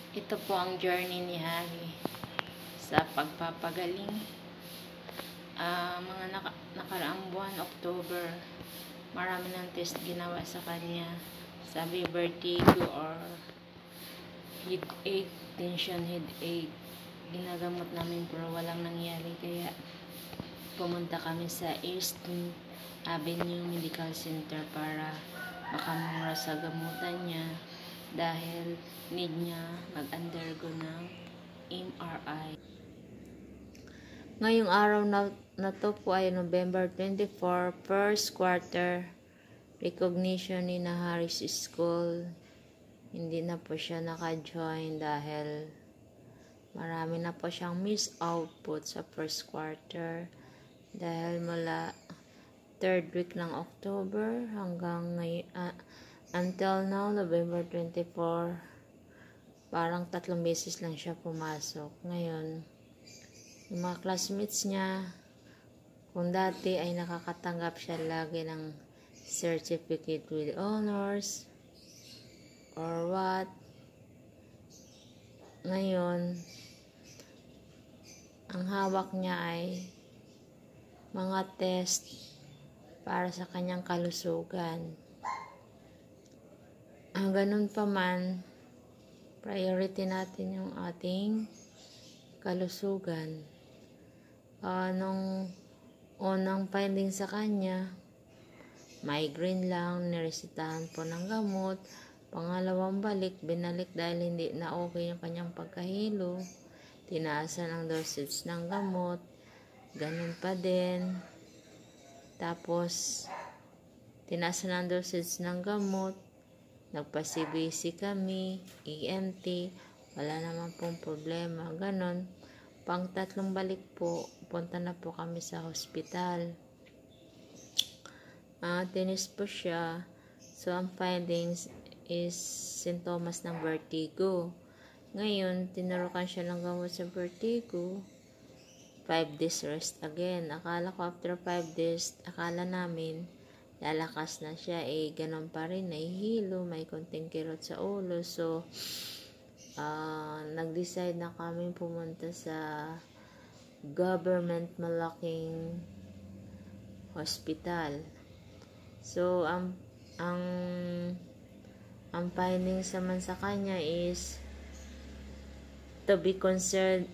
Ito po ang journey ni Harry sa pagpapagaling. Mga nakaraang buwan, October, marami ng test ginawa sa kanya. Sabi vertigo or headache, tension headache. Ginagamot namin pero walang nangyari, kaya pumunta kami sa East Avenue Medical Center para makamura sa gamutan niya dahil need niya mag-undergo ng MRI. Ngayong araw na to po ay November 24, first quarter recognition ni na Harris School. Hindi na po siya naka-join dahil marami na po siyang miss output sa first quarter dahil mula third week ng October hanggang until now, November 24, parang 3 beses lang siya pumasok. Ngayon, yung mga classmates niya, kung dati ay nakakatanggap siya lagi ng certificate with honors or what, ngayon, ang hawak niya ay mga test para sa kanyang kalusugan. Ganun pa man, priority natin yung ating kalusugan. Nung unang finding sa kanya, migraine lang, niresetahan po ng gamot. Pangalawang balik, binalik dahil hindi na okay yung kanyang pagkahilo. Tinaasan ang dosage ng gamot. Ganun pa din. Tapos, tinaasan ang dosage ng gamot. Nagpa-CBC kami, EMT, wala naman pong problema. Ganon. Pang 3 balik po, punta na po kami sa hospital. Tinis po siya. So, ang findings is sintomas ng vertigo. Ngayon, tinurukan siya ng gamot sa vertigo. 5 days rest again. Akala ko after 5 days, akala namin, lalakas na siya. Ganon pa rin. Nahihilo, may konting kirot sa ulo. So, nag-decide na kami pumunta sa government malaking hospital. So, ang findings naman sa kanya is to be considered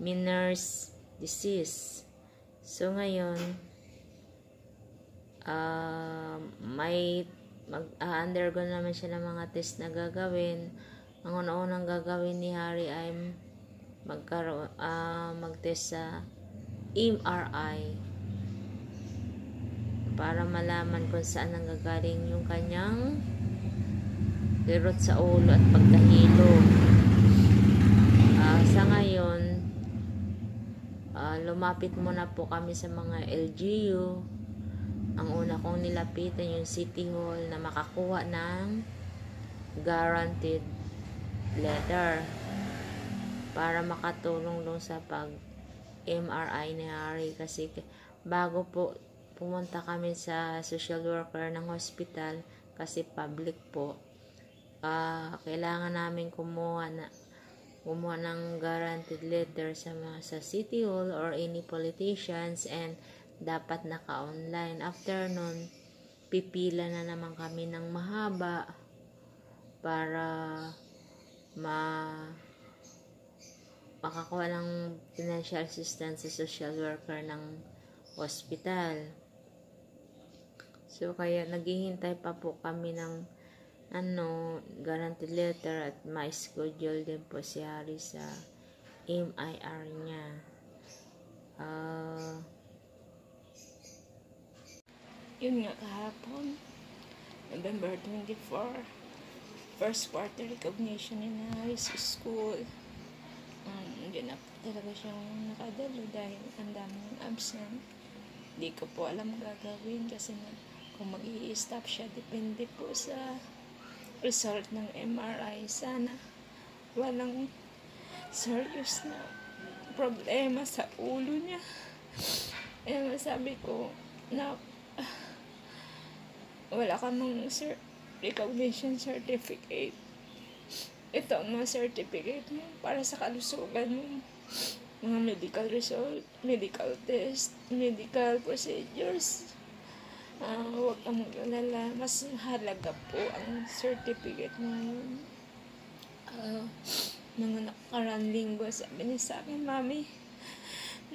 Meniere's disease. So, ngayon, mag-undergo naman siya ng mga test na gagawin. Ang una-unang gagawin ni Harry ay mag-test sa MRI para malaman kung saan nanggagaling yung kanyang kirot sa ulo at pagkahilo. Sa ngayon, lumapit muna po kami sa mga LGU. Ang una kong nilapitan yung City Hall na makakuha ng guaranteed letter para makatulong dun sa pag-MRI ni Harry, kasi bago po pumunta kami sa social worker ng hospital, kasi public po, kailangan namin kumuha ng guaranteed letter sa City Hall or any politicians, and dapat naka-online. After nun, pipila na naman kami ng mahaba para makakuha ng financial assistance sa social worker ng hospital. So, kaya naghihintay pa po kami ng guaranteed letter at ma-schedule din po si Harry sa MIR niya. Yun nga, kahapon, November 24, first quarter recognition in Harris School. Hindi na talaga siyang nakadalo dahil ang daming absent. Hindi ko po alam gagawin kasi kung mag-i-stop siya, depende po sa result ng MRI. Sana walang serious na problema sa ulo niya. Sabi ko na wala ka mang recognition certificate. ito ang mga certificate mo para sa kalusugan mo. Mga medical result, medical test, medical procedures. Huwag kang mag-alala. Mas mahalaga po ang certificate mo yun. Mga nakarang linggo, sabi niya sa akin, Mami,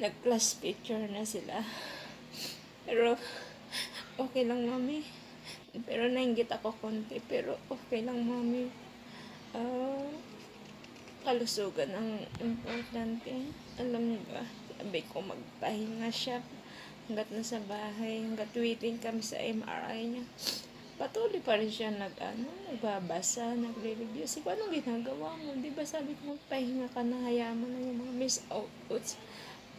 nag-class picture na sila. Pero, okay lang, Mami. Pero nainggit ako konti, pero okay lang, Mami. Kalusugan ang importante. Alam mo ba, sabi ko magpahinga siya hanggat nasa bahay, hanggat waiting kami sa MRI niya. Patuloy pa rin siya nagbabasa, nagre-review. Kasi anong ginagawa mo? Di ba sabi ko magpahinga ka na, hayaan mo na yung mga miss outputs.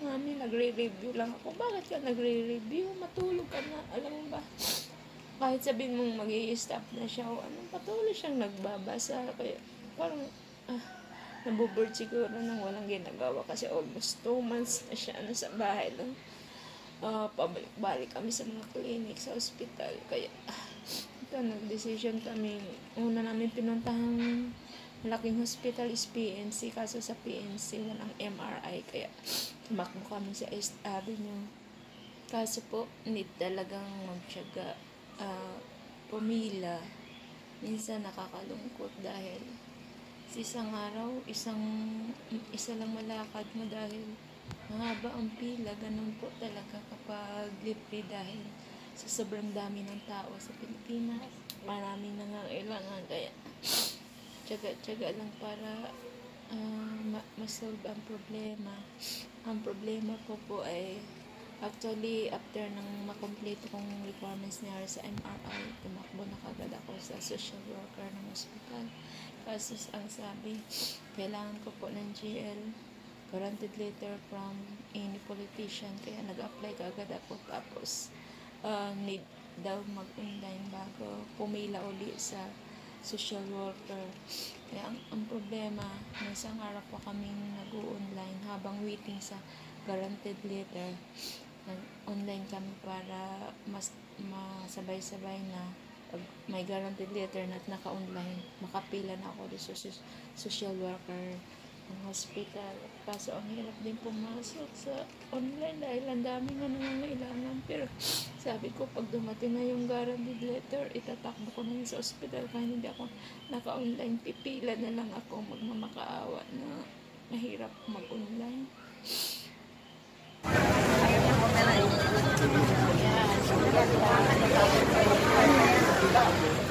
Mami, nagre-review lang ako. Bakit ka nagre-review? Matulog ka na. Alam mo ba? Kahit sabihin mong mag-i-stop na siya o anong, patuloy siyang nagbabasa. Kaya parang, naboboard siguro nang walang ginagawa kasi almost 2 months na siya sa bahay lang. Pabalik-balik kami sa mga clinic, sa hospital. Kaya, ito, nag-decision kami. Una namin pinuntahang malaking hospital is PNC. Kaso sa PNC, walang MRI. Kaya, tumakbo kami sa East Avenue. Kaso po, need talagang magtiyaga. Pumila. Minsan nakakalungkot dahil sa isang araw, isa lang malakad mo dahil mahaba ang pila. Ganun po talaga kapag libre dahil sa sobrang dami ng tao sa Pilipinas. Maraming nangangailangan. Kaya tiyaga-tiyaga lang para masolve ang problema. Ang problema po ay actually, after nang makompleto kong requirements niya sa MRI, tumakbo na kagad ako sa social worker ng hospital. Kasi ang sabi, kailangan ko po ng GL, guaranteed letter from any politician. Kaya nag-apply kagad ako. Tapos, need daw mag-online bago pumila uli sa social worker. Kaya ang problema, may isang araw pa kaming nag-online habang waiting sa guaranteed letter. Online kami para mas masabay-sabay na pag may guaranteed letter na naka-online, makapila na ako sa social worker ng hospital. Kaso ang hirap din pumasok sa online dahil ang dami nga nangangailangan. Pero sabi ko, pag dumating na yung guaranteed letter, itatakbo ko na yun sa hospital. Kaya hindi ako naka-online, pipila na lang ako, magmamakaawa na mahirap mag-online. Yeah.